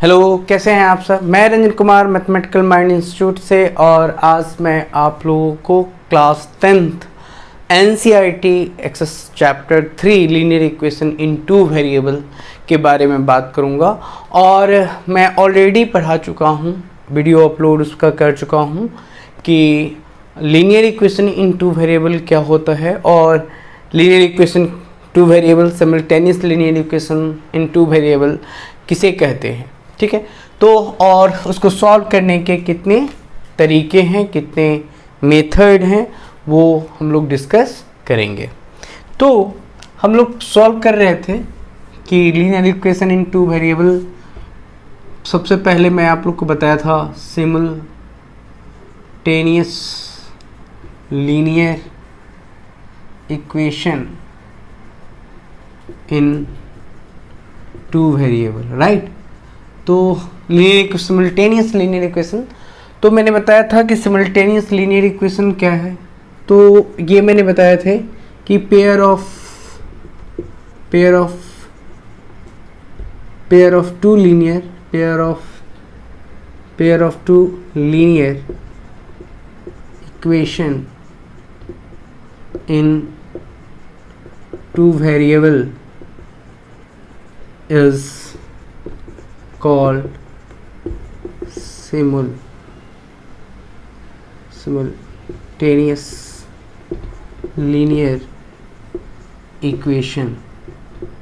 Hello, कैसे हैं आप सब। मैं Ranjan Kumar mathematical mind institute से, और आज मैं आप लोगों को class 10th NCERT exercise chapter 3 linear equation in two variable के बारे में बात करूंगा। और मैं ऑलरेडी पढ़ा चुका हूं, वीडियो अपलोड उसका कर चुका हूं कि linear equation in two variable क्या होता है, और linear equation two variable simultaneous linear equation in two variable किसे कहते हैं। ठीक है, तो और उसको सॉल्व करने के कितने तरीके हैं, कितने मेथड हैं, वो हम लोग डिस्कस करेंगे। तो हम लोग सॉल्व कर रहे थे कि linear equation in two variable, सबसे पहले मैं आप लोग को बताया था simultaneous linear equation in two variable, right. तो सिमल्टेनियस लीनियर इक्वेशन, तो मैंने बताया था कि सिमल्टेनियस लीनियर इक्वेशन क्या है। तो ये मैंने बताया थे कि pair of two linear equation in two variable is called simultaneous linear equation in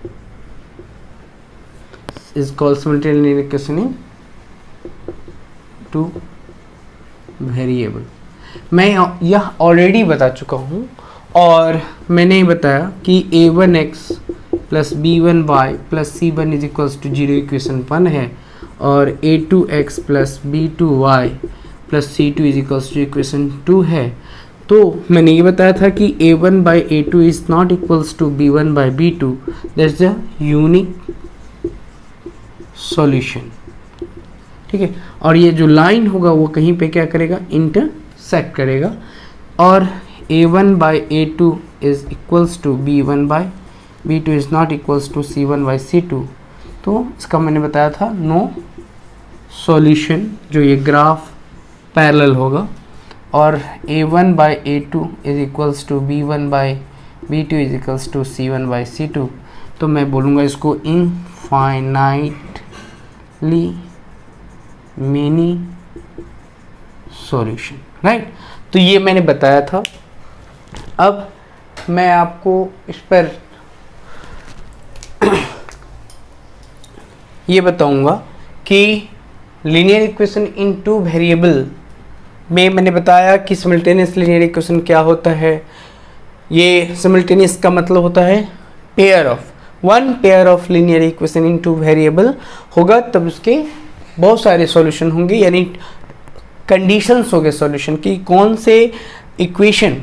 two variable। मैं यह ऑलरेडी बता चुका हूँ, और मैंने बताया कि a1x plus b1y plus c1 is equals to 0 equation 1 है, और a2x plus b2y plus c2 is equals to equation 2 है। तो मैंने ये बताया था कि a1 by a2 is not equals to b1 by b2, that's the unique solution. ठीक है, और ये जो लाइन होगा वो कहीं पे क्या करेगा, इंटरसेक्ट करेगा, और a1 by a2 is equals to b1 by b2 is not equals to c1 by c2। तो इसका मैंने बताया था नो सॉल्यूशन, जो ये ग्राफ पैरेलल होगा, और a1 by a2 is equals to b1 by b2 is equals to c1 by c2। तो मैं बोलूँगा इसको इनफाइनाइटली मेनी सॉल्यूशन, राइट। तो ये मैंने बताया था। अब मैं आपको इस पर ये बताऊंगा कि linear equation in two variable में मैंने बताया कि सिमल्टेनियस लीनियर इक्वेशन क्या होता है। ये सिमल्टेनियस का मतलब होता है one pair of linear equation in two variable होगा, तब उसके बहुत सारे सॉल्यूशन होंगे, यानी कंडीशंस होंगे सॉल्यूशन की, कौन से इक्वेशन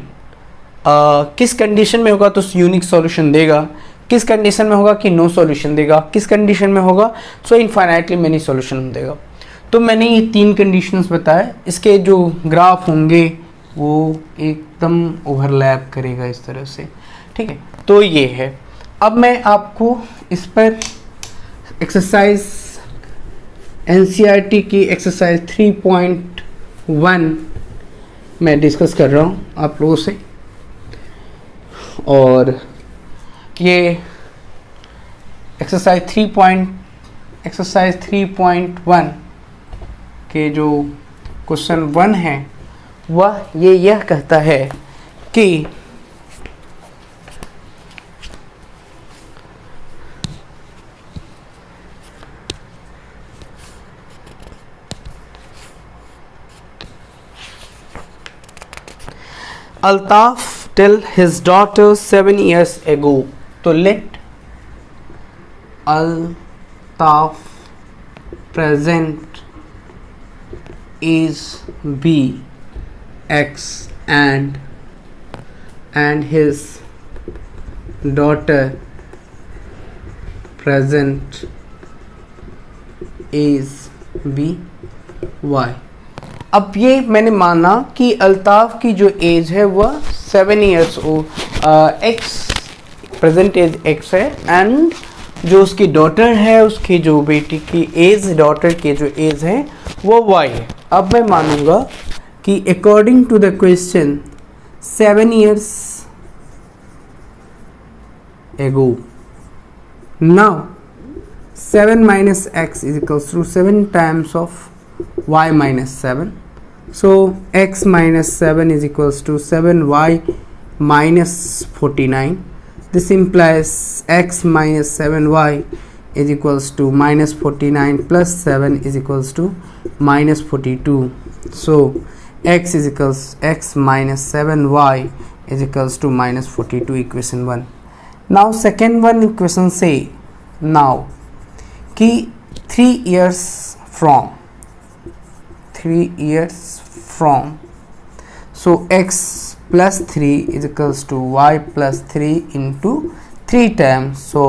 किस कंडीशन में होगा तो यूनिक सॉल्यूशन देगा, किस कंडीशन में होगा कि नो सॉल्यूशन देगा, किस कंडीशन में होगा सो इनफाइनाइटली मेनी सॉल्यूशन देगा। तो मैंने ये 3 कंडीशंस बताए। इसके जो ग्राफ होंगे वो एकदम ओवरलैप करेगा इस तरह से, ठीक है। तो ये है। अब मैं आपको इस पर एक्सरसाइज NCERT की एक्सरसाइज 3.1 मैं डिस्कस कर रहा हूँ आप लोगों से, और ये एक्सरसाइज 3.1 के जो क्वेश्चन 1 है वह यह कहता है कि Altaf tell his daughter 7 years ago। तो let Altaf present is b x and his daughter present is b y। अब ये मैंने माना कि अल्ताफ की जो एज है वह 7 years x present age x है, एंड जो उसकी डॉटर है, उसकी जो बेटी की एज, डॉटर की जो एज है वो y है। अब मैं मानूंगा कि according to the question 7 years ago, now 7 minus x is equals to 7 times of y minus 7. So x minus 7 is equals to 7y minus 49. This implies x minus 7y is equals to minus 49 plus 7 is equals to minus 42. So x is equals x minus 7y is equals to minus 42, equation 1. Now second one equation say now कि 3 years from so x plus 3 is equals to y plus 3 into 3 times, so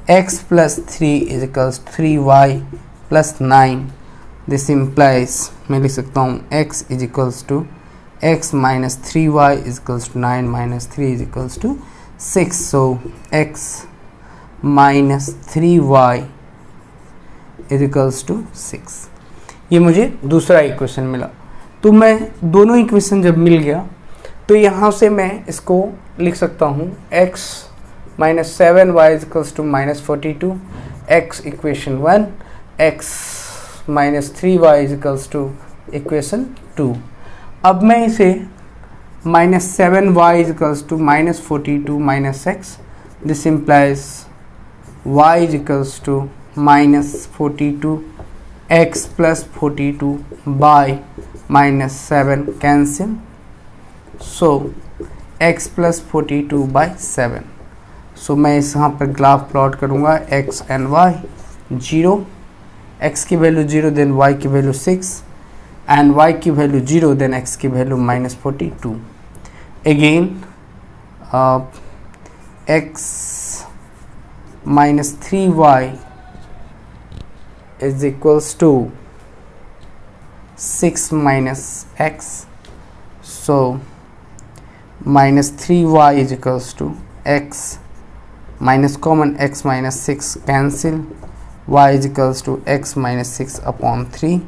x plus 3 is equals to 3y plus 9. This implies मैं लिख सकता हूँ x is equals to x minus 3y is equals to 9 minus 3 is equals to 6. So x minus 3y is equals to 6. ये मुझे दूसरा equation मिला। तो मैं दोनों इक्वेशन जब मिल गया तो यहाँ से मैं इसको लिख सकता हूँ x minus 7y is equals to minus 42, x equation 1, x minus 3y is equals to equation 2। अब मैं इसे minus 7y is equals to minus 42 minus x, this implies y is equals to minus 42 x plus 42 by minus 7 cancel, so x plus 42 by 7. so मैं इस यहाँ पर graph plot करूँगा x and y 0, x की value 0 then y की value 6 and y की value 0 then x की value minus 42. Again x minus 3y is equals to 6 minus x, so minus 3y is equals to x minus common x minus 6 cancel, y is equals to x minus 6 upon 3.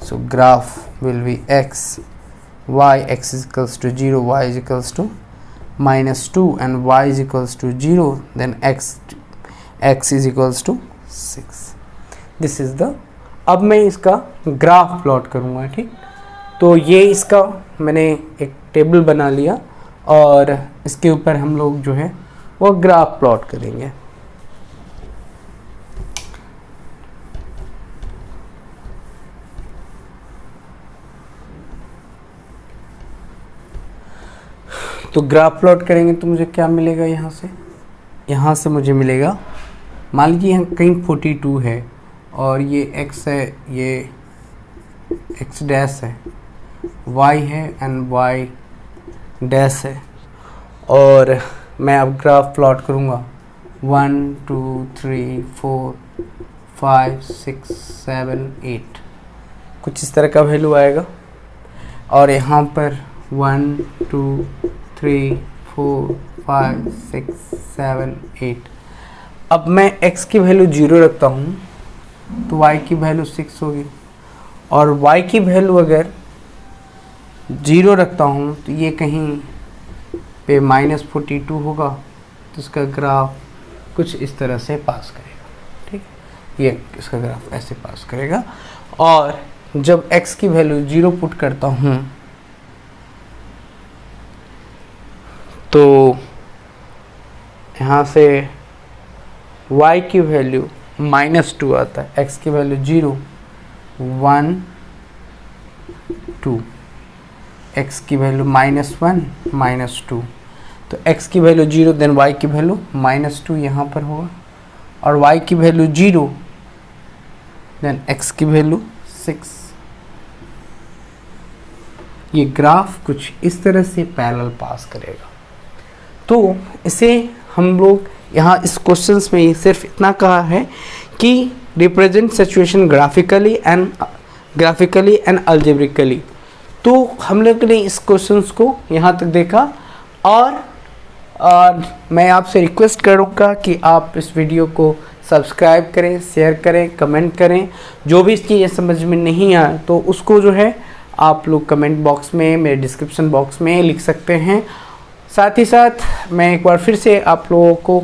So graph will be x is equals to 0, y is equals to minus 2 and y is equals to 0, then x is equals to 6. This is the, अब मैं इसका graph plot करूँगा, ठीक। तो ये इसका मैंने एक टेबल बना लिया और इसके ऊपर हम लोग जो है वो ग्राफ प्लॉट करेंगे। तो ग्राफ प्लॉट करेंगे तो मुझे क्या मिलेगा, यहाँ से मुझे मिलेगा, मान लीजिए यहाँ कहीं 42 है और ये x है, ये x डैश है, y है एंड y डैश है, और मैं अब ग्राफ प्लॉट करूँगा 1 2 3 4 5 6 7 8, कुछ इस तरह का वैल्यू आएगा। और यहाँ पर 1 2 3 4 5 6 7 8। अब मैं x की वैल्यू 0 रखता हूँ तो y की वैल्यू 6 होगी, और y की वैल्यू अगर 0 रखता हूँ तो ये कहीं पे माइनस 42 होगा, तो इसका ग्राफ कुछ इस तरह से पास करेगा, ठीक है। ये इसका ग्राफ ऐसे पास करेगा, और जब x की वैल्यू 0 पुट करता हूँ तो यहाँ से y की वैल्यू -2 आता है, x की वैल्यू 0 1 2, x की वैल्यू -1 -2, तो x की वैल्यू 0 देन y की वैल्यू -2 यहाँ पर होगा, और y की वैल्यू 0 देन x की वैल्यू 6। ये ग्राफ कुछ इस तरह से पैरेलल पास करेगा। तो इसे हम लोग यहाँ इस क्वेश्चंस में सिर्फ इतना कहा है कि represent situation graphically and algebraically. तो हम लोग ने इस क्वेश्चंस को यहाँ तक देखा, और मैं आपसे रिक्वेस्ट करूँगा कि आप इस वीडियो को सब्सक्राइब करें, शेयर करें, कमेंट करें। जो भी चीज़ें समझ में नहीं आए तो उसको जो है आप लोग कमेंट बॉक्स में, मेरे डिस्क्रिप्शन बॉक्स में लिख सकते हैं। साथ ही साथ मैं एक बार फिर से आप लोगों को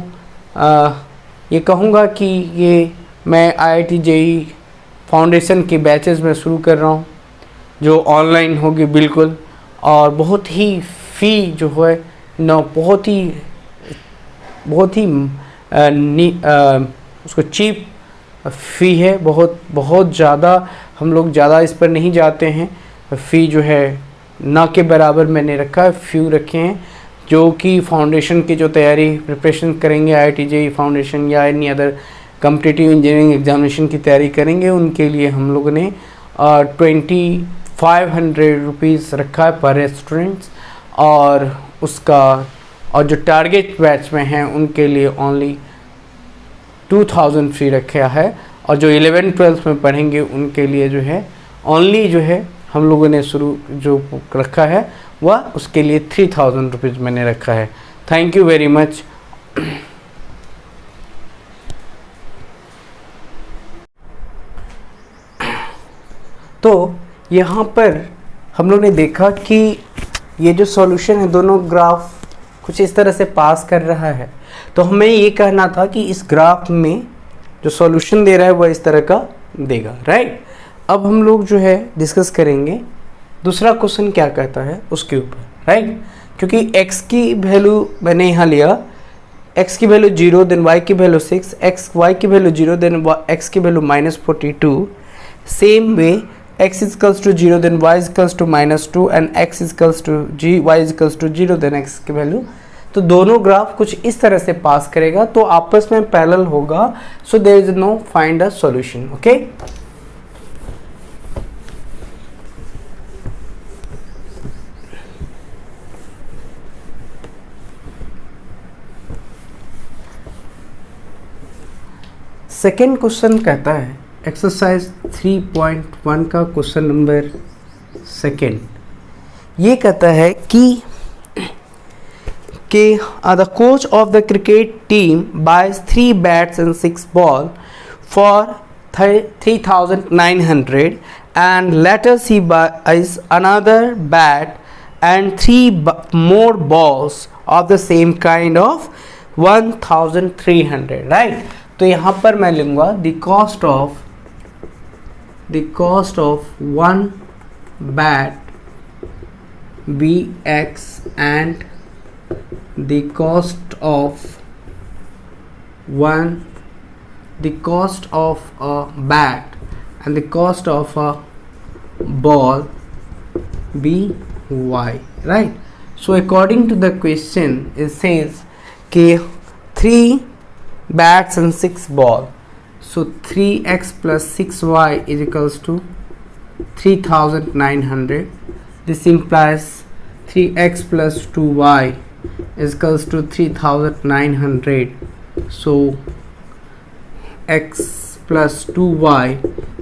ये कहूँगा कि ये मैं IIT JEE फाउंडेशन की बैचेस में शुरू कर रहा हूँ, जो ऑनलाइन होगी बिल्कुल, और बहुत ही फ़ी जो है न बहुत ही उसको चीप फ़ी है। बहुत ज़्यादा हम लोग ज़्यादा इस पर नहीं जाते हैं। फ़ी जो है ना के बराबर मैंने रखा है, फ़ी रखे हैं जो कि फाउंडेशन की जो तैयारी प्रिपरेशन करेंगे, IIT JEE फाउंडेशन या any other competitive engineering examination की तैयारी करेंगे, उनके लिए हम लोगों ने 2500 रुपीज़ रखा है पर स्टूडेंट्स। और जो टारगेट बैच में हैं उनके लिए ओनली 2000 फ्री रखा है, और जो 11-12 में पढ़ेंगे उनके लिए जो है ओनली जो है हम लोगों ने शुरू जो रखा है वह उसके लिए 3000 रुपीज़ मैंने रखा है। Thank you very much. तो यहाँ पर हम लोग ने देखा कि ये जो सॉल्यूशन है दोनों ग्राफ कुछ इस तरह से पास कर रहा है, तो हमें ये कहना था कि इस ग्राफ में जो सॉल्यूशन दे रहा है वह इस तरह का देगा, राइट। अब हम लोग जो है डिस्कस करेंगे दूसरा क्वेश्चन क्या कहता है उसके ऊपर, राइट। क्योंकि x की वैल्यू मैंने यहाँ लिया, x की वैल्यू 0, देन y की वैल्यू 6, y की वैल्यू 0, देन x की value -42। Same way x equals to 0, then y equals to -2 and x equals to y equals to 0, then x की वैल्यू। तो दोनों ग्राफ कुछ इस तरह से पास करेगा, तो आपस में पैरेलल होगा। So there is no find a solution, okay. Second question कहता है एक्सरसाइज 3.1 का क्वेश्चन नंबर सेकेंड। ये कहता है कि the coach of the cricket team buys 3 bats and 6 balls for 3,900 and later he buys another bat and 3 more balls of the same kind of 1,300, right। तो यहाँ पर मैं लूँगा the cost of one bat Bx and the cost of a bat and the cost of a ball By, right। So according to the question it says कि 3 bats and 6 ball, so 3x plus 6y is equals to 3,900. This implies 3x plus 2y is equals to 3,900. So x plus 2y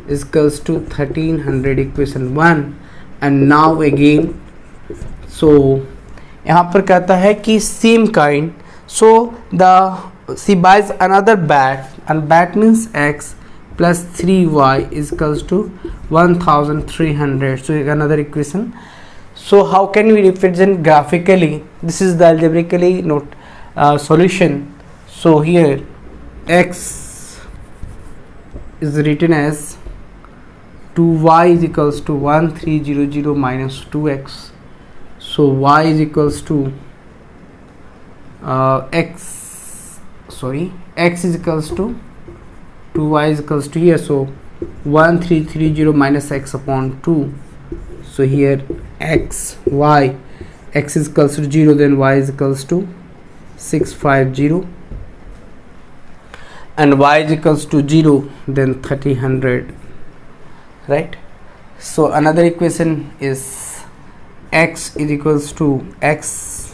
is equals to 1300, equation 1. And now again, so यहाँ पर कहता है कि same kind, so she buys another bat and bat means x plus 3y is equals to 1,300. So another equation. So how can we represent graphically? This is the algebraically solution. So here x is written as 2y is equals to 1300 minus 2x. So y is equals to x is equals to 2y is equals to here, so 1330 minus x upon 2. So here x is equals to 0, then y is equals to 650 and y is equals to 0, then 1300, right। So another equation is x is equals to x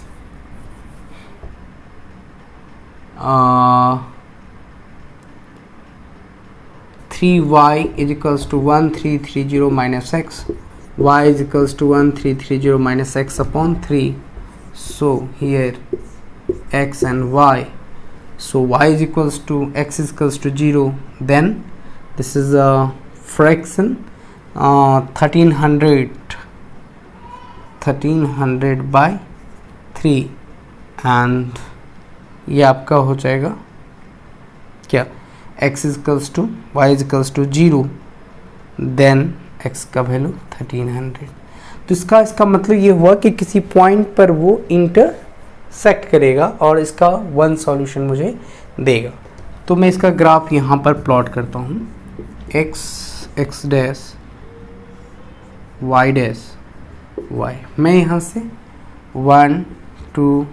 3y is equals to 1330 minus x, y is equals to 1330 minus x upon 3. So here x and y So y is equals to x is equals to 0, then this is a fraction 1300 by 3 and ये आपका हो जाएगा क्या, x is equals to y is equals to 0, then x का value 1300। तो इसका मतलब ये हुआ कि किसी पॉइंट पर वो इंटरसेक्ट करेगा और इसका वन सॉल्यूशन मुझे देगा। तो मैं इसका ग्राफ यहाँ पर प्लॉट करता हूँ, x dash y dash y। मैं यहाँ से 1 2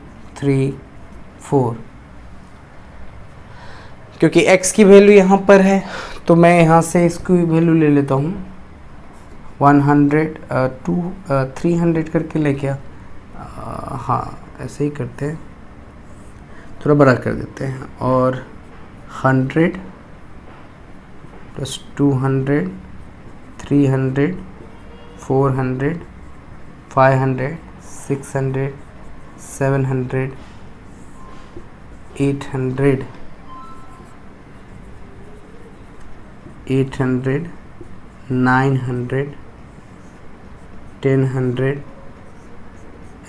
3 4, क्योंकि x की वैल्यू यहाँ पर है तो मैं यहाँ से इसकी वैल्यू ले लेता हूँ 300 करके ले क्या, हाँ ऐसे ही करते हैं, थोड़ा बड़ा कर देते हैं, और 100 प्लस 200 300 400 500 600 700 800 900 1000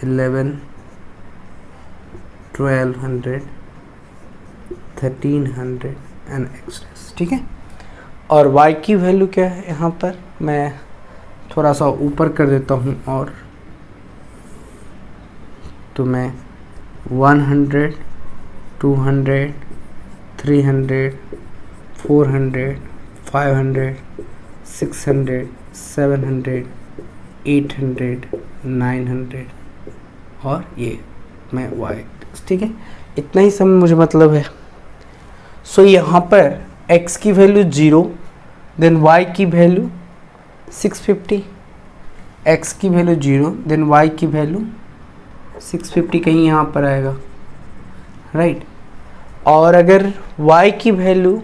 11 1200 1300 एंड एक्स। ठीक है, और y की वैल्यू क्या है यहाँ पर, मैं थोड़ा सा ऊपर कर देता हूँ, और तो मैं 100 200 300 400 500 600 700 800 900 और ये मैं y। ठीक है, इतना ही सब मुझे मतलब है। सो यहाँ पर x की वैल्यू 0, देन y की वैल्यू 650, x की वैल्यू 0 देन y की वैल्यू 650 कहीं यहाँ पर आएगा, राइट। और अगर y की वैल्यू,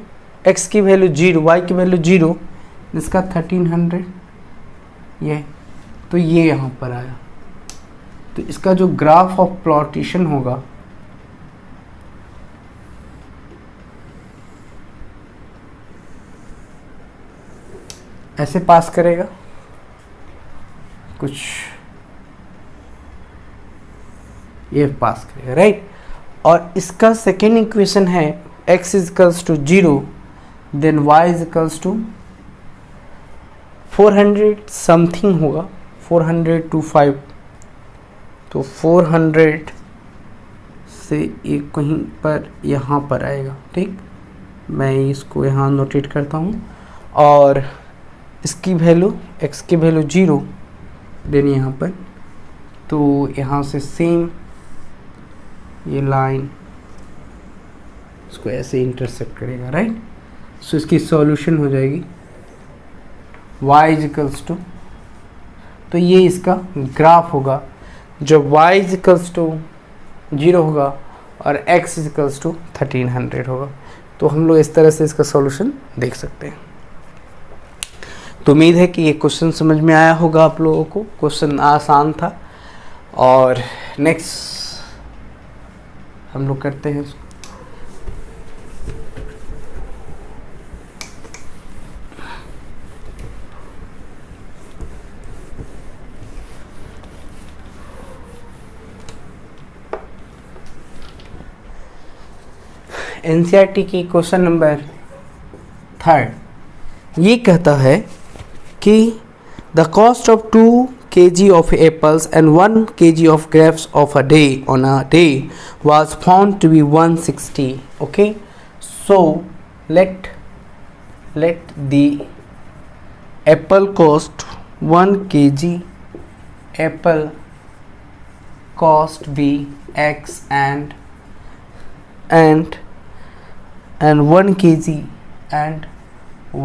x की वैल्यू 0, y की वैल्यू 0, इसका 1300 ये, तो ये यहाँ पर आया। तो इसका जो ग्राफ ऑफ प्लॉटेशन होगा ऐसे पास करेगा कुछ, ये पास करेगा, राइट। और इसका सेकेंड इक्वेशन है x is equals to 0, then y is equals to 400 something होगा, 425, तो 400 से एक कहीं पर यहाँ पर आएगा। ठीक, मैं इसको यहाँ नोटेट करता हूँ, और इसकी वैल्यू, x की वैल्यू 0, देन यहाँ पर, तो यहाँ से सेम ये लाइन इसको ऐसे इंटरसेक्ट करेगा, राइट। सो इसकी सॉल्यूशन हो जाएगी y इज इक्वल्स टू, तो ये इसका ग्राफ होगा जब y इज इक्वल्स टू 0 होगा और x इज इक्वल्स टू 1300 होगा। तो हम लोग इस तरह से इसका सॉल्यूशन देख सकते हैं। तो उम्मीद है कि ये क्वेश्चन समझ में आया होगा आप लोगों को। क्वेश्चन आसान था, और नेक्स्ट हम लोग करते हैं एनसीईआरटी की क्वेश्चन नंबर 3। ये कहता है कि the cost of 2 kg of apples and 1 kg of grapes of a day on a day was found to be 160. Okay, so let the apple cost 1 kg apple cost be x and 1 kg and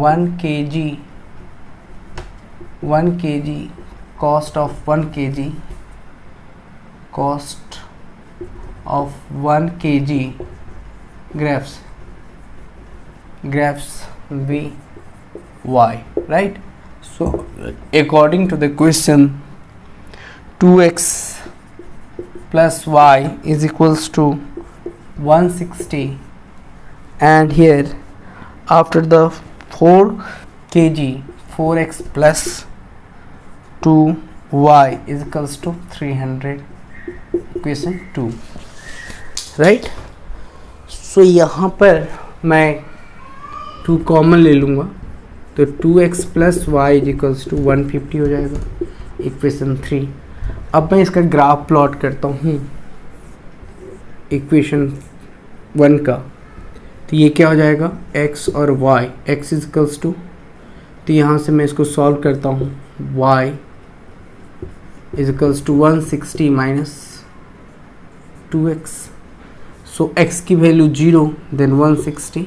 1 kg cost of 1 kg grapes be y, right. So according to the question, 2x plus y is equals to 160 and here after the 4 kg 4x plus 2y is equals to 300 equation 2 right. So यहाँ पर मैं 2 common ले लूँगा तो 2x plus y is equals to 150 हो जाएगा equation 3। अब मैं इसका ग्राफ प्लॉट करता हूँ इक्वेशन 1 का, तो ये क्या हो जाएगा x और y, x is equals to, तो यहाँ से मैं इसको सॉल्व करता हूँ y is equals to 160 minus 2x। So x की वैल्यू 0 देन 160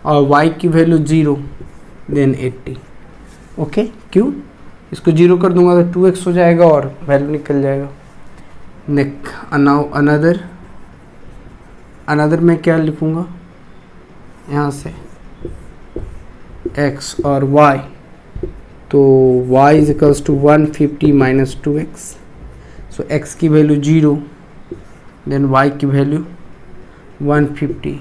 और y की वैल्यू 0 देन 80। ओके क्यों, इसको 0 कर दूंगा तो 2x हो जाएगा और वैल्यू निकल जाएगा। नाउ अनदर मैं क्या लिखूँगा यहाँ से x और y, तो y is equals to 150 minus 2x। So x की वैल्यू 0 देन y की वैल्यू 150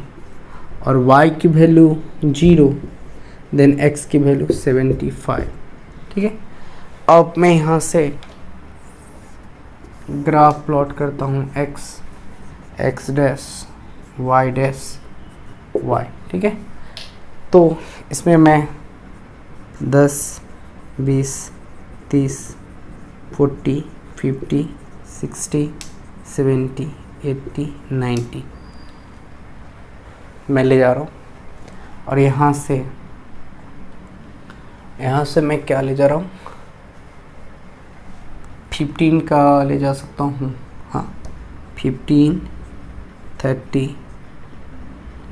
और y की वैल्यू 0 देन x की वैल्यू 75। ठीक है, अब मैं यहाँ से ग्राफ प्लॉट करता हूँ x dash y dash y। ठीक है, तो इसमें मैं 10 20 30 40 50 60 70 80 90 मैं ले जा रहा हूँ, और यहाँ से मैं क्या ले जा रहा हूँ 15 का ले जा सकता हूँ, हाँ 15 30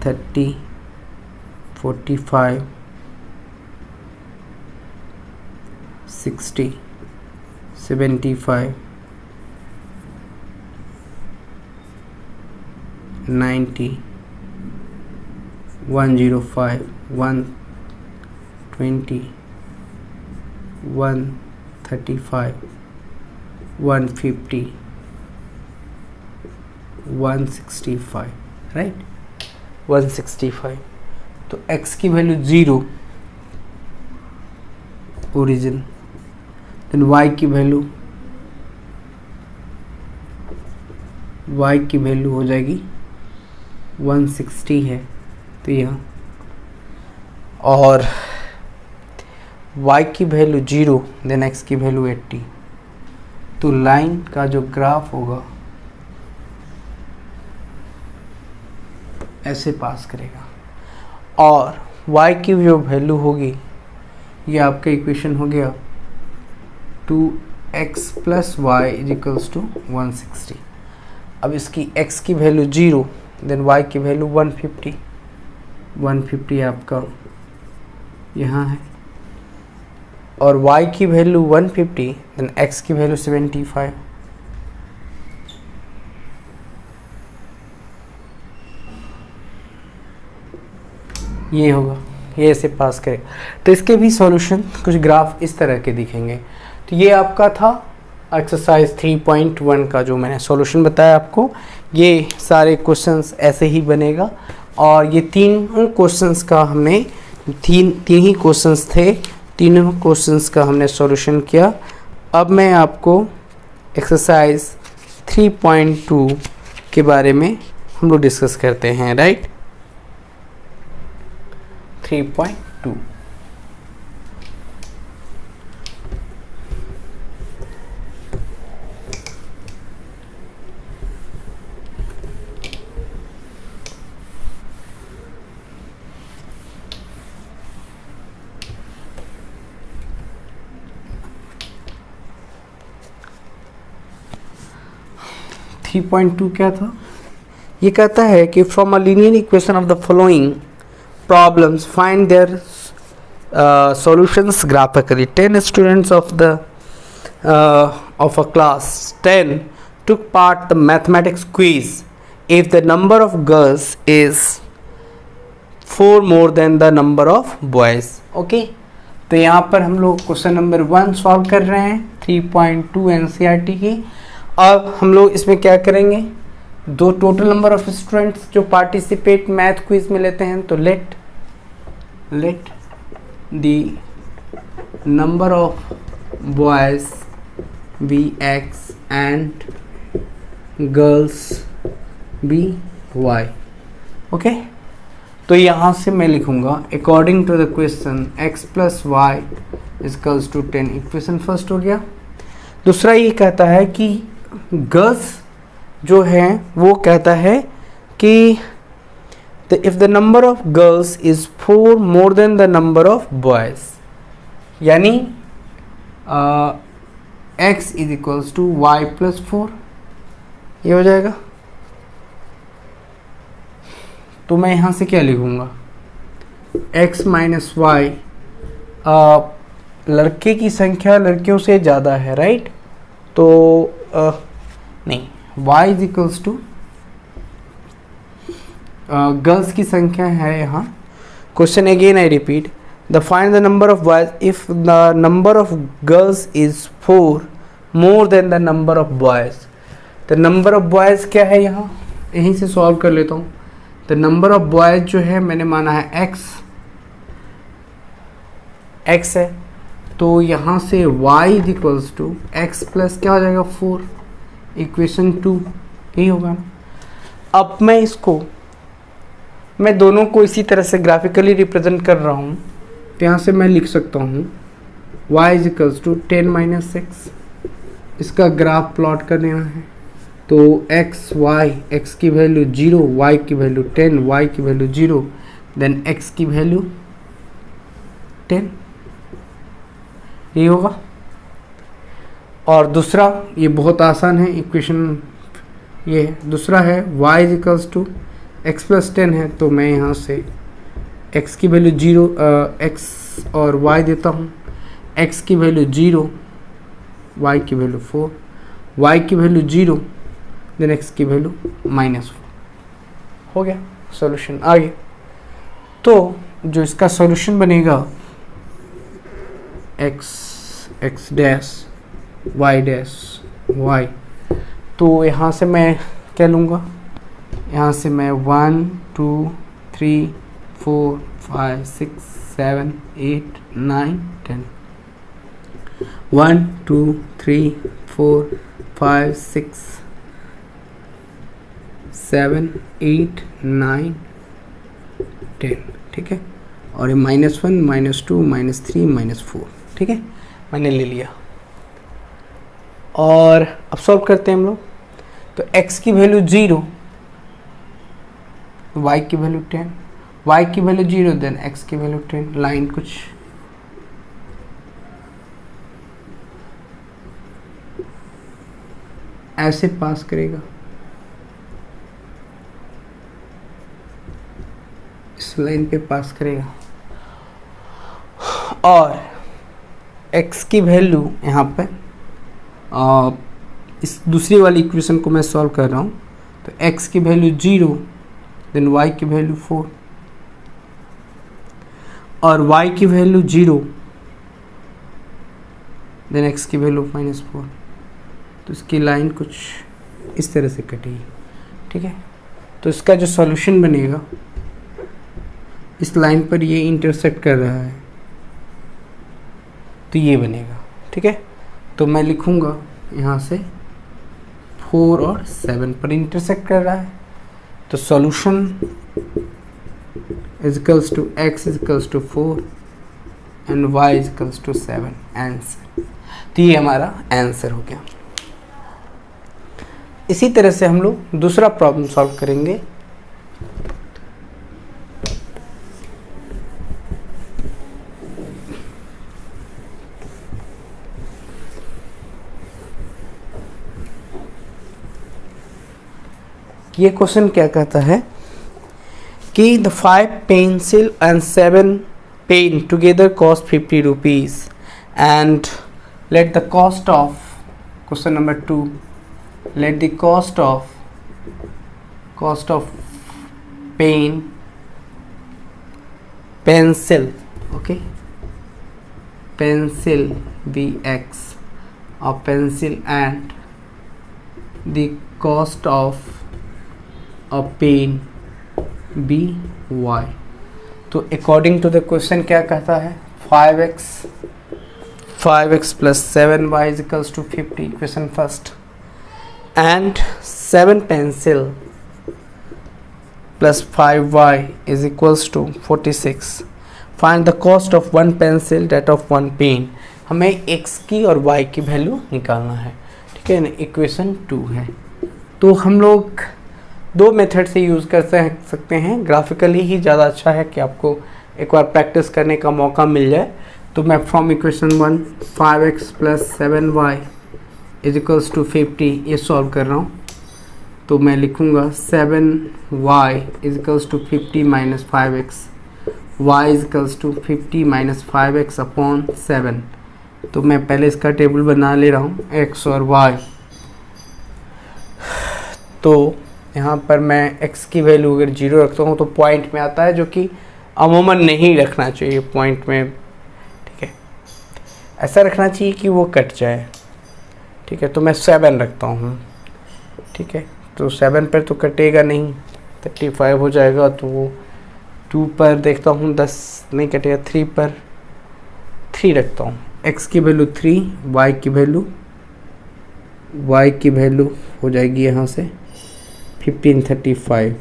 30 45 60 75 90 105 120 135 150 165 राइट 165। तो x की वैल्यू 0 ओरिजिन, देन y की वैल्यू हो जाएगी 160 है तो यहाँ, और y की वैल्यू 0 देन x की वैल्यू 80। तो लाइन का जो ग्राफ होगा ऐसे पास करेगा, और y की जो वैल्यू होगी ये आपका इक्वेशन हो गया 2x plus y is equals to 160। अब इसकी x की वैल्यू 0 देन y की वैल्यू 150 आपका यहाँ है, और y की वैल्यू 150 देन x की वैल्यू 75। ये होगा, ये ऐसे पास करेगा। तो इसके भी सॉल्यूशन कुछ ग्राफ इस तरह के दिखेंगे। तो ये आपका था एक्सरसाइज 3.1 का जो मैंने सॉल्यूशन बताया आपको। ये सारे क्वेश्चंस ऐसे ही बनेगा, और ये तीन क्वेश्चंस का हमने तीन ही क्वेश्चंस थे, तीनों क्वेश्चंस का हमने सॉल्यूशन किया। अब मैं आपको एक्सरसाइज 3.2 के बारे में हम लोग डिस्कस करते हैं, राइट। 3.2 3.2 क्या था? ये कहता है कि from a linear equation of the following problems find their solutions graphically. 10 students of a class 10 took part the mathematics quiz. If the number of girls is 4 more than the number of boys. Okay, तो यहाँ पर हम लोग question number 1 solve कर रहे हैं 3.2 NCERT की। अब हम लोग इसमें क्या करेंगे, दो टोटल नंबर ऑफ स्टूडेंट्स जो पार्टिसिपेट मैथ क्विज में लेते हैं, तो let the number of boys be x and girls be y. Okay, तो यहाँ से मैं लिखूंगा according to the question x plus y is equals to 10। Equation first हो गया। दूसरा ये कहता है कि गर्ल्स जो है वो कहता है कि if the number of girls is 4 more than the number of boys, यानी x is equals to y plus 4, ये हो जाएगा। तो मैं यहाँ से क्या लिखूँगा, x माइनस वाई, लड़के की संख्या लड़कियों से ज़्यादा है, राइट। तो नहीं, y is equals to girls की संख्या है यहाँ। Question again I repeat, the find the number of boys if the number of girls is 4 more than the number of boys. The number of boys क्या है यहाँ, यहीं से solve कर लेता हूँ। द नंबर ऑफ बॉयज जो है मैंने माना है x है, तो यहाँ से y is equals to x plus क्या हो जाएगा 4, इक्वेशन 2, यही होगा ना। अब मैं दोनों को इसी तरह से ग्राफिकली रिप्रेजेंट कर रहा हूँ, तो यहाँ से मैं लिख सकता हूँ y is equals to 10 minus x. इसका ग्राफ प्लॉट कर लेना है, तो x की वैल्यू 0, y की वैल्यू 10, y की वैल्यू 0, देन x की वैल्यू 10, ये होगा। और दूसरा ये बहुत आसान है इक्वेशन, ये दूसरा है y is equals to x plus 10 है, तो मैं यहाँ से x की वैल्यू 0, x और y देता हूँ। x की वैल्यू 0, y की वैल्यू 4, y की वैल्यू 0, देन x की वैल्यू -4। हो गया सॉल्यूशन। आगे तो जो इसका सॉल्यूशन बनेगा x dash y dash y, तो यहाँ से मैं क्या लूँगा, यहाँ से मैं 1 2 3 4 5 6 7 8 9 10, 1 2 3 4 5 6 7 8 9 10, ठीक है। और ये -1 -2 -3 -4, ठीक है, मैंने ले लिया। और अब सॉल्व करते हैं हम लोग। तो x की वैल्यू 0, y की वैल्यू 10, y की वैल्यू 0, देन x की वैल्यू 10। लाइन कुछ ऐसे पास करेगा, इस लाइन पे पास करेगा। और x की वैल्यू यहाँ पे इस दूसरी वाली इक्वेशन को मैं सॉल्व कर रहा हूँ, तो x की वैल्यू 0, देन y की वैल्यू 4, और y की वैल्यू 0, देन x की वैल्यू -4। तो इसकी लाइन कुछ इस तरह से कटेगी, ठीक है। तो इसका जो सॉल्यूशन बनेगा, इस लाइन पर ये इंटरसेक्ट कर रहा है, तो ये बनेगा, ठीक है। तो मैं लिखूंगा यहाँ से 4 और 7 पर इंटरसेक्ट कर रहा है, तो solution is equals to x is equals to 4 and y is equals to 7, answer. तो ये हमारा आंसर हो गया। इसी तरह से हम लोग दूसरा प्रॉब्लम सॉल्व करेंगे। ये क्वेश्चन क्या कहता है कि the 5 pencil and 7 pen together cost 50 rupees and let the cost of, question number 2, let the cost of pencil, okay, pencil be x, or pencil, and the cost of a pen b y। तो according to the question क्या कहता है, 5x plus 7y is equals to 50, question first, and 7 pencil plus 5y is equals to 46। find the cost of one pencil, that of one pen। हमें x की और y की value निकालना है, ठीक है ना। इक्वेशन 2 है। तो हम लोग दो मेथड से यूज़ कर सकते हैं। ग्राफिकली ही ज़्यादा अच्छा है कि आपको एक बार प्रैक्टिस करने का मौका मिल जाए। तो मैं from equation 1 5x plus 7y is equals to 50 ये सॉल्व कर रहा हूँ। तो मैं लिखूँगा 7y is equals to 50 minus 5x, y is equals to 50 minus 5x upon 7। तो मैं पहले इसका टेबल बना ले रहा हूँ, x और y। तो यहाँ पर मैं x की वैल्यू अगर 0 रखता हूँ तो पॉइंट में आता है, जो कि अमूमन नहीं रखना चाहिए पॉइंट में, ठीक है। ऐसा रखना चाहिए कि वो कट जाए, ठीक है। तो मैं 7 रखता हूँ, ठीक है। तो 7 पर तो कटेगा नहीं, 35 हो जाएगा। तो 2 पर देखता हूँ 10 नहीं कटेगा, 3 पर 3 रखता हूँ। x की वैल्यू 3, y की वैल्यू हो जाएगी यहाँ से 1535,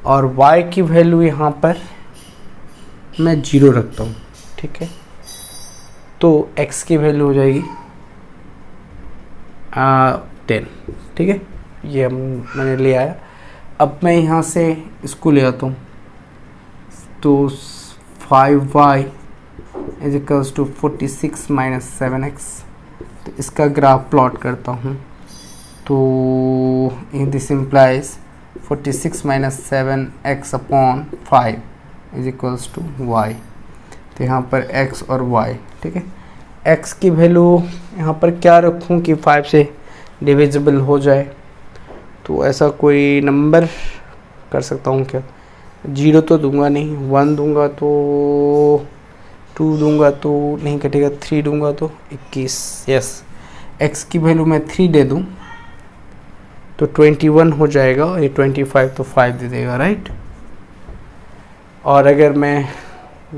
और y की वैल्यू यहाँ पर मैं 0 रखता हूँ, ठीक है। तो x की वैल्यू हो जाएगी 10, ठीक है। ये मैंने ले आया। अब मैं यहाँ से इसको ले आता हूँ। तो 5y is equals to 46 minus 7x। तो इसका ग्राफ प्लॉट करता हूँ। तो this implies 46 minus 7x upon 5 is equals to y। तो यहाँ पर x और y, ठीक है। x की वैल्यू यहाँ पर क्या रखूँ कि 5 से डिविजिबल हो जाए। तो ऐसा कोई नंबर कर सकता हूँ क्या, 0 तो दूंगा नहीं, 1 दूंगा तो 2 दूंगा तो नहीं कटेगा, 3 दूंगा तो 21। यस, x की वैल्यू मैं 3 दे दूँ तो 21 हो जाएगा, और ये 25 तो 5 दे देगा, राइट। और अगर मैं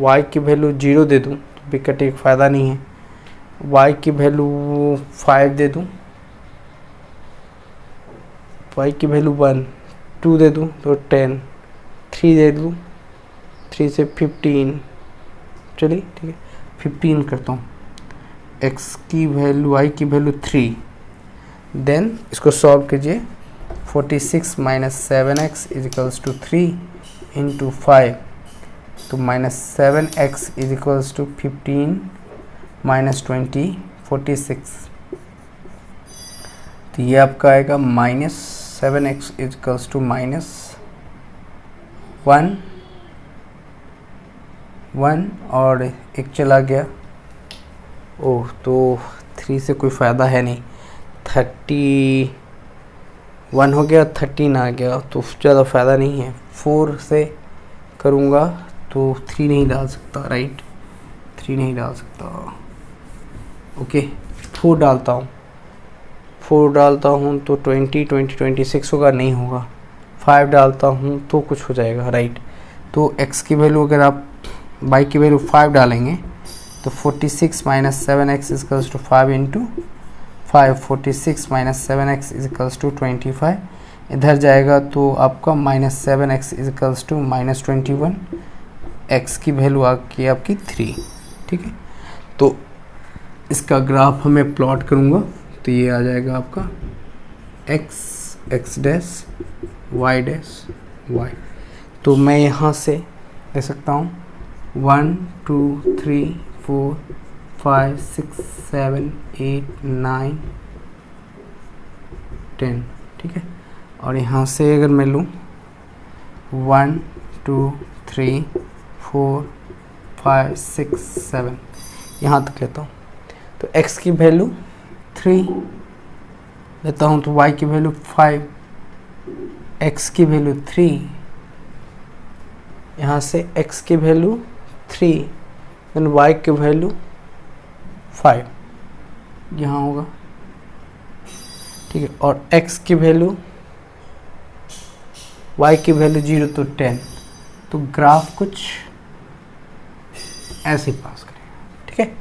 y की वैल्यू 0 दे दूँ तो भी कटे, फ़ायदा नहीं है। y की वैल्यू 5 दे दूँ, y की वैल्यू 1, 2 दे दूँ तो 10, 3 दे दूँ, 3 से 15, चलिए ठीक है 15 करता हूँ। x की वैल्यू, y की वैल्यू 3, देन इसको सॉल्व कीजिए। 46 minus 7x is equals to 3 into 5, तो minus 7x is equals to 15 minus 20 46। तो ये आपका आएगा minus 7x is equals to minus 1 और एक चला गया। ओह, तो 3 से कोई फ़ायदा है नहीं, 31 हो गया, 13 आ गया, तो ज़्यादा फ़ायदा नहीं है। 4 से करूँगा तो 3 नहीं डाल सकता, राइट, 3 नहीं डाल सकता। ओके, 4 डालता हूँ, 4 डालता हूँ तो 20 26 होगा, नहीं होगा। 5 डालता हूँ तो कुछ हो जाएगा, राइट। तो x की वैल्यू अगर आप y की वैल्यू 5 डालेंगे तो 46 minus 7x is equals to 5 into 5, 46 minus 7x is equals to 25। इधर जाएगा तो आपका minus 7x is equals to minus 21। x की वैल्यू आके आपकी 3, ठीक है। तो इसका ग्राफ हमें प्लॉट करूँगा तो ये आ जाएगा आपका x dash y dash y। तो मैं यहाँ से दे सकता हूँ 1 2 3 4 5 6 7 8 9 10, ठीक है। और यहाँ से अगर मैं लूँ 1 2 3 4 5 6 7, यहाँ तक लेता हूँ। तो x की वैल्यू 3 लेता हूँ, तो y की वैल्यू 5, x की वैल्यू 3, यहाँ से x की वैल्यू 3, देन y की वैल्यू 5 यहाँ होगा, ठीक है। और x की वैल्यू y की वैल्यू 0 तो 10, तो ग्राफ कुछ ऐसे पास करेगा, ठीक है।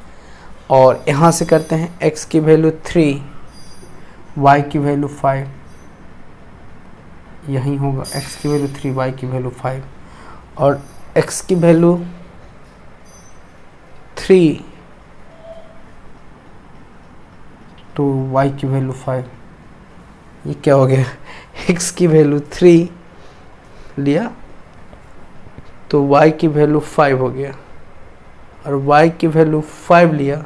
और यहाँ से करते हैं x की वैल्यू 3, y की वैल्यू 5, यहीं होगा x की वैल्यू 3, y की वैल्यू 5, और x की वैल्यू 3 तो y की वैल्यू 5, ये क्या हो गया, x की वैल्यू 3 लिया तो y की वैल्यू 5 हो गया, और y की वैल्यू 5 लिया,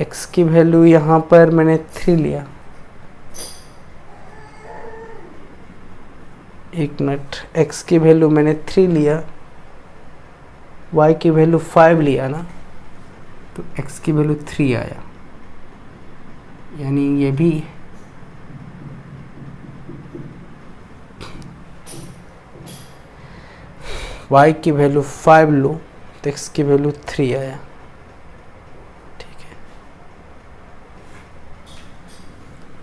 x की वैल्यू यहाँ पर मैंने 3 लिया, एक मिनट, x की वैल्यू मैंने 3 लिया, y की वैल्यू 5 लिया ना, तो x की वैल्यू 3 आया, यानी ये भी y की वैल्यू 5 लो तो x की वैल्यू 3 आया, ठीक है।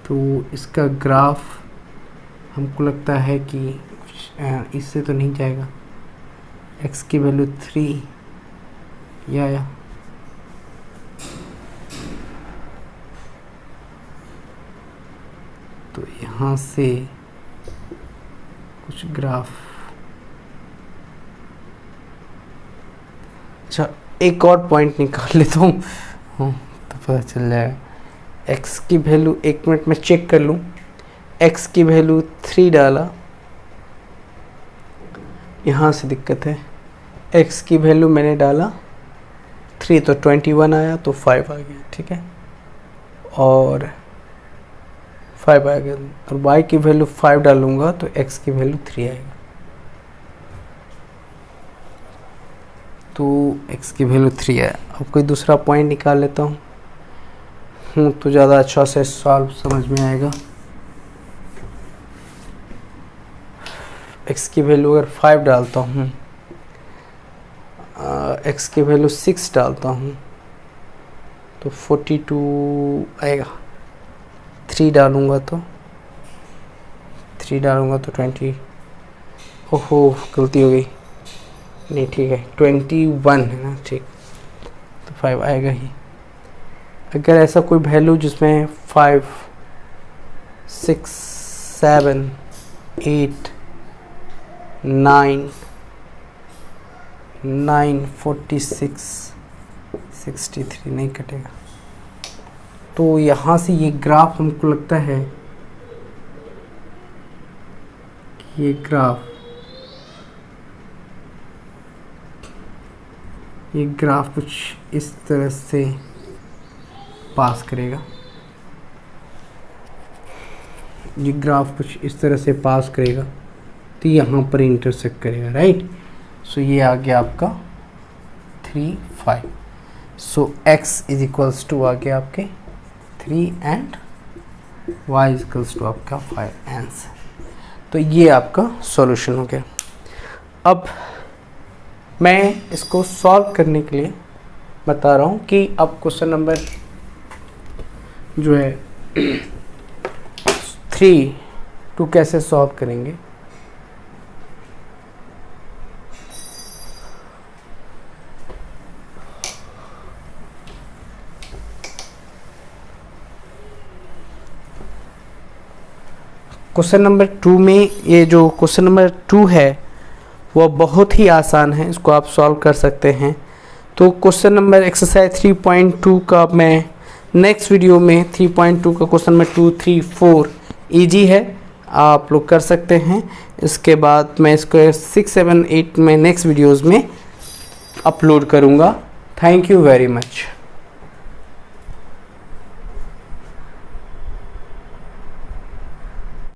तो इसका ग्राफ हमको लगता है कि इससे तो नहीं जाएगा, x की वैल्यू 3 ये आया, तो यहाँ से कुछ ग्राफ, अच्छा एक और पॉइंट निकाल लेता हूँ तो पता चल जाएगा। x की वैल्यू, एक मिनट में चेक कर लूँ, x की वैल्यू 3 डाला, यहाँ से दिक्कत है, x की वैल्यू मैंने डाला 3 तो 21 आया, तो 5 आ गया, ठीक है, और 5 आ गया, और y की वैल्यू 5 डालूंगा तो x की वैल्यू 3 आएगा, तो x की वैल्यू 3 है। अब कोई दूसरा पॉइंट निकाल लेता हूँ तो ज़्यादा अच्छा से सॉल्व समझ में आएगा। x की वैल्यू अगर 5 डालता हूँ, x की वैल्यू 6 डालता हूँ तो 42 आएगा, 3 डालूँगा तो 20, ओहो गलती हो गई, नहीं ठीक है 21 है ना, ठीक, तो 5 आएगा ही। अगर ऐसा कोई वैल्यू जिसमें 5, 6, 7, 8, 9, 46, 63 नहीं कटेगा, तो यहाँ से ये ग्राफ हमको लगता है कि ये ग्राफ कुछ इस तरह से पास करेगा, ये ग्राफ कुछ इस तरह से पास करेगा, तो यहाँ पर इंटरसेक्ट करेगा, राइट। सो ये आ गया आपका 3, 5, so x is equals to आ गया आपके 3 and y is equals to आपका 5 आंसर। तो ये आपका सॉल्यूशन हो गया। अब मैं इसको सॉल्व करने के लिए बता रहा हूँ कि अब क्वेश्चन नंबर जो है 3 टू कैसे सॉल्व करेंगे। क्वेश्चन नंबर 2 में, ये जो क्वेश्चन नंबर 2 है वो बहुत ही आसान है, इसको आप सॉल्व कर सकते हैं। तो क्वेश्चन नंबर एक्सरसाइज 3.2 का मैं नेक्स्ट वीडियो में 3.2 का क्वेश्चन नंबर 2, 3, 4 ईजी है, आप लोग कर सकते हैं। इसके बाद मैं इसको 6, 7, 8 में नेक्स्ट वीडियोज़ में अपलोड करूँगा। Thank you very much.